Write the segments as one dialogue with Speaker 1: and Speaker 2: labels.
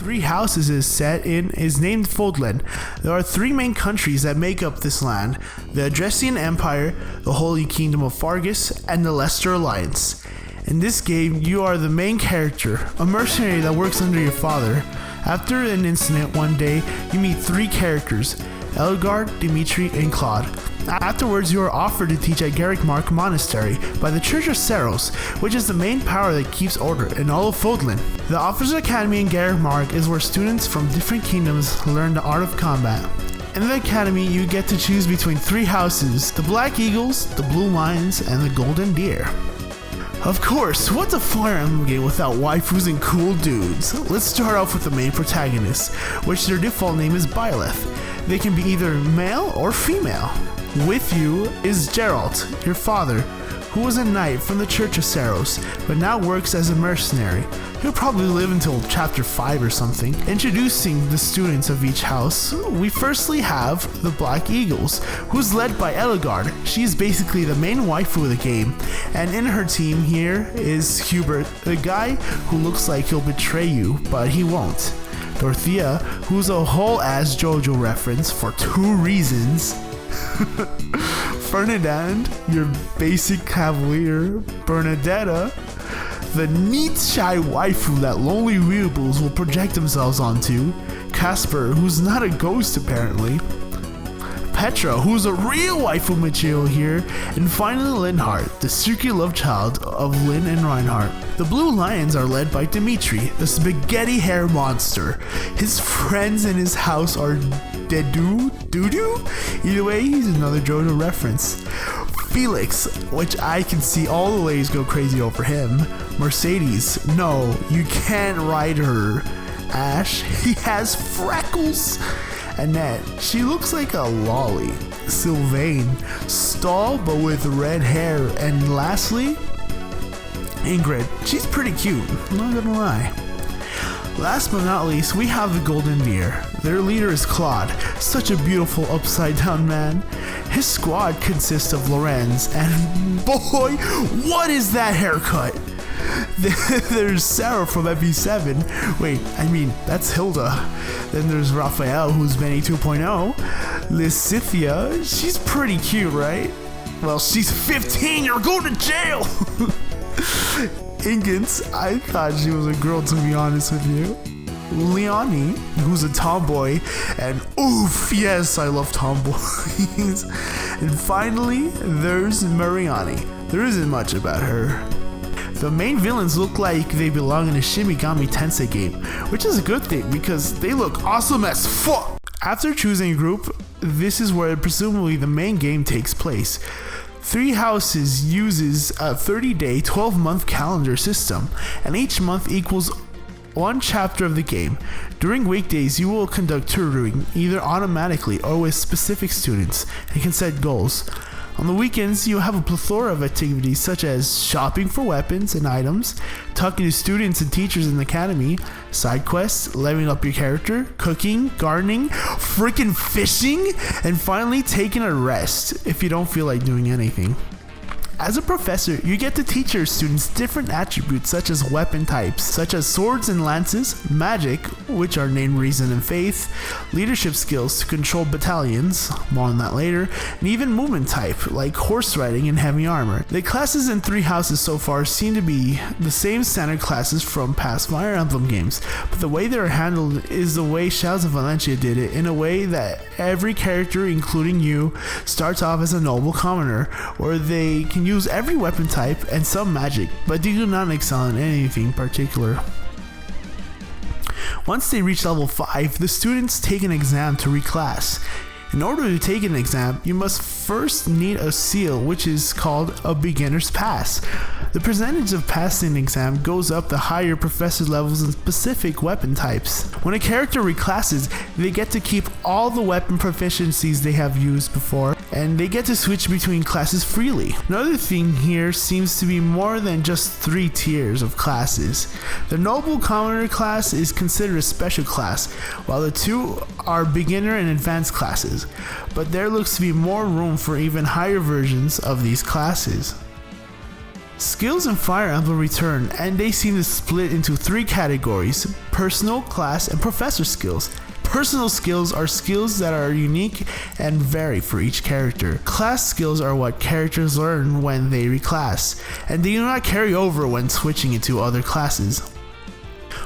Speaker 1: Three Houses is named Fodlan. There are three main countries that make up this land: the Adressian Empire, the Holy Kingdom of Fargus, and the Leicester Alliance. In this game, you are the main character, a mercenary that works under your father. After an incident one day, you meet three characters: Elgard, Dimitri, and Claude. Afterwards, you are offered to teach at Garrick Mark Monastery by the Church of Saros, which is the main power that keeps order in all of Fodlan. The Officers Academy in Garrick Mark is where students from different kingdoms learn the art of combat. In the academy, you get to choose between three houses: the Black Eagles, the Blue Lions, and the Golden Deer. Of course, what's a Fire Emblem game without waifus and cool dudes? Let's start off with the main protagonists, which their default name is Byleth. They can be either male or female. With you is Geralt, your father, who was a knight from the Church of Saros, but now works as a mercenary. He'll probably live until chapter 5 or something. Introducing the students of each house, we firstly have the Black Eagles, who's led by Elgard. She is basically the main waifu of the game, and in her team here is Hubert, the guy who looks like he'll betray you, but he won't. Dorothea, who's a whole ass JoJo reference for 2 reasons. Ferdinand, your basic cavalier. Bernadetta, the neat shy waifu that lonely weeables will project themselves onto. Casper, who's not a ghost apparently. Petra, who's a real waifu material here, and finally Linhardt, the secret love child of Lynn and Reinhardt. The Blue Lions are led by Dimitri, the spaghetti hair monster. His friends in his house are Doo-doo? Either way, he's another JoJo reference. Felix, which I can see all the ladies go crazy over him. Mercedes, no, you can't ride her. Ash, he has freckles. Annette, she looks like a lolly. Sylvain, Stahl but with red hair. And lastly, Ingrid, she's pretty cute, I'm not gonna lie. Last but not least, we have the Golden Deer. Their leader is Claude, such a beautiful upside down man. His squad consists of Lorenz, and boy, what is that haircut? There's Sarah from FE7. Wait, I mean, that's Hilda. Then there's Raphael, who's Benny 2.0. Lysithia, she's pretty cute, right? Well, she's 15, you're going to jail! Ingans, I thought she was a girl, to be honest with you. Leonie, who's a tomboy, and oof, yes, I love tomboys. And finally, there's Mariani. There isn't much about her. The main villains look like they belong in a Shimigami Tensei game, which is a good thing because they look awesome as fuck. After choosing a group, this is where presumably the main game takes place. Three Houses uses a 30-day, 12-month calendar system, and each month equals one chapter of the game. During weekdays, you will conduct tutoring, either automatically or with specific students, and can set goals. On the weekends, you have a plethora of activities such as shopping for weapons and items, talking to students and teachers in the academy, side quests, leveling up your character, cooking, gardening, freaking fishing, and finally taking a rest if you don't feel like doing anything. As a professor, you get to teach your students different attributes such as weapon types, such as swords and lances, magic, which are named reason and faith, leadership skills to control battalions, more on that later, and even movement type, like horse riding and heavy armor. The classes in Three Houses so far seem to be the same standard classes from past Fire Emblem games, but the way they are handled is the way Shadows of Valencia did it, in a way that every character, including you, starts off as a noble commoner, where they can use every weapon type and some magic, but they do not excel in anything particular. Once they reach level 5, the students take an exam to reclass. In order to take an exam, you must first need a seal, which is called a beginner's pass. The percentage of passing an exam goes up the higher professor levels in specific weapon types. When a character reclasses, they get to keep all the weapon proficiencies they have used before, and they get to switch between classes freely. Another thing here seems to be more than just 3 tiers of classes. The Noble Commoner class is considered a special class, while the 2 are beginner and advanced classes, but there looks to be more room for even higher versions of these classes. Skills in Fire Emblem return, and they seem to split into 3 categories: personal, class, and professor skills. Personal skills are skills that are unique and vary for each character. Class skills are what characters learn when they reclass, and they do not carry over when switching into other classes.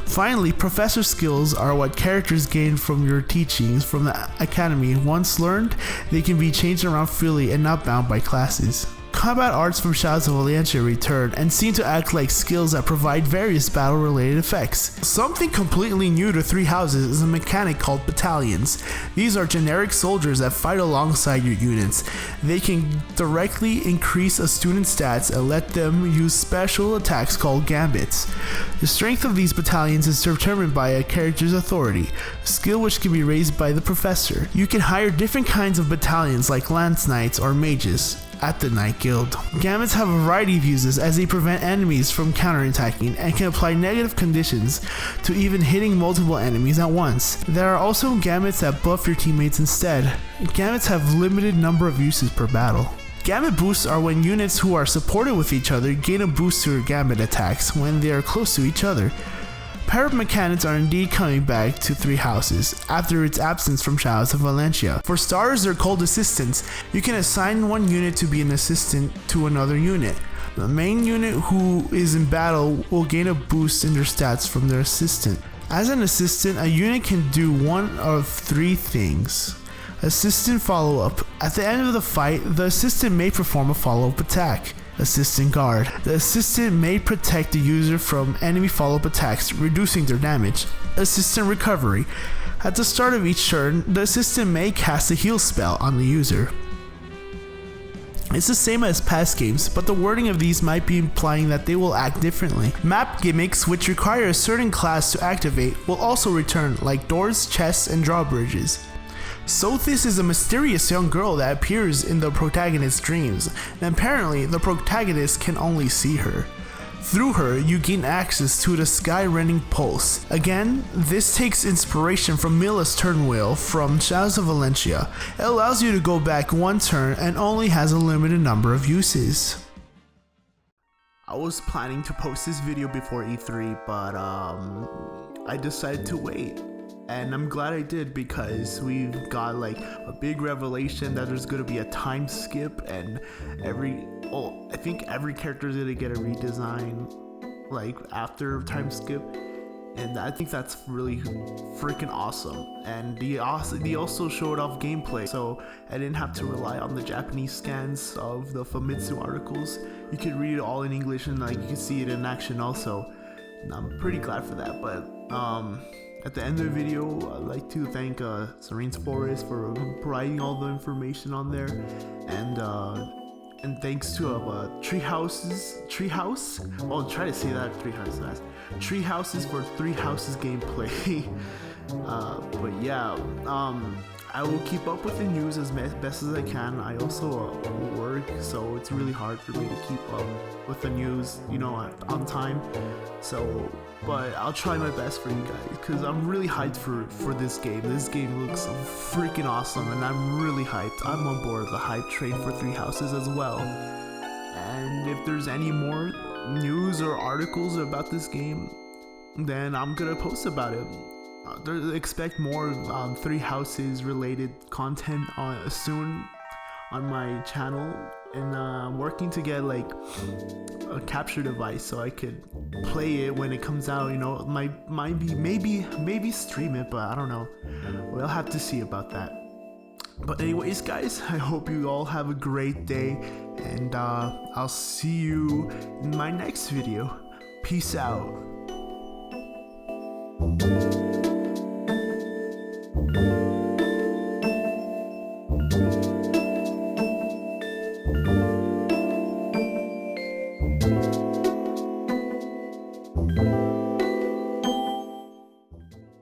Speaker 1: Finally, professor skills are what characters gain from your teachings from the academy. Once learned, they can be changed around freely and not bound by classes. Combat arts from Shadows of Valentia return and seem to act like skills that provide various battle-related effects. Something completely new to Three Houses is a mechanic called battalions. These are generic soldiers that fight alongside your units. They can directly increase a student's stats and let them use special attacks called gambits. The strength of these battalions is determined by a character's authority, a skill which can be raised by the professor. You can hire different kinds of battalions like lance knights or mages at the Knight Guild. Gambits have a variety of uses as they prevent enemies from counterattacking and can apply negative conditions to even hitting multiple enemies at once. There are also gambits that buff your teammates instead. Gambits have limited number of uses per battle. Gambit boosts are when units who are supported with each other gain a boost to their gambit attacks when they are close to each other. Pair-up mechanics are indeed coming back to Three Houses after its absence from Shadows of Valentia. For starters, they're called assistants. You can assign one unit to be an assistant to another unit. The main unit who is in battle will gain a boost in their stats from their assistant. As an assistant, a unit can do one of 3 things. Assistant follow-up. At the end of the fight, the assistant may perform a follow-up attack. Assistant guard. The assistant may protect the user from enemy follow-up attacks, reducing their damage. Assistant recovery. At the start of each turn, the assistant may cast a heal spell on the user. It's the same as past games, but the wording of these might be implying that they will act differently. Map gimmicks, which require a certain class to activate, will also return, like doors, chests, and drawbridges. Sothis is a mysterious young girl that appears in the protagonist's dreams, and apparently the protagonist can only see her. Through her, you gain access to the sky-rending pulse. Again, this takes inspiration from Mila's turn wheel from Shadows of Valentia. It allows you to go back 1 turn and only has a limited number of uses. I was planning to post this video before E3, but I decided to wait. And I'm glad I did, because we've got like a big revelation that there's gonna be a time skip, and I think every character is gonna get a redesign like after time skip, and I think that's really freaking awesome. And they also showed off gameplay, so I didn't have to rely on the Japanese scans of the Famitsu articles. You could read it all in English, and like you can see it in action also. And I'm pretty glad for that. But at the end of the video, I'd like to thank Serene's Forest for providing all the information on there, and thanks to Treehouse. Oh, try to say that Tree Houses for Three Houses gameplay. But yeah, I will keep up with the news as best as I can. I also work, so it's really hard for me to keep up with the news, on time. So, but I'll try my best for you guys, because I'm really hyped for this game. This game looks freaking awesome, and I'm really hyped. I'm on board the hype train for Three Houses as well. And if there's any more news or articles about this game, then I'm gonna post about it. Expect more Three Houses related content soon on my channel, and I'm working to get like a capture device so I could play it when it comes out. Maybe stream it, but I don't know. We'll have to see about that. But anyways, guys, I hope you all have a great day, and I'll see you in my next video. Peace out.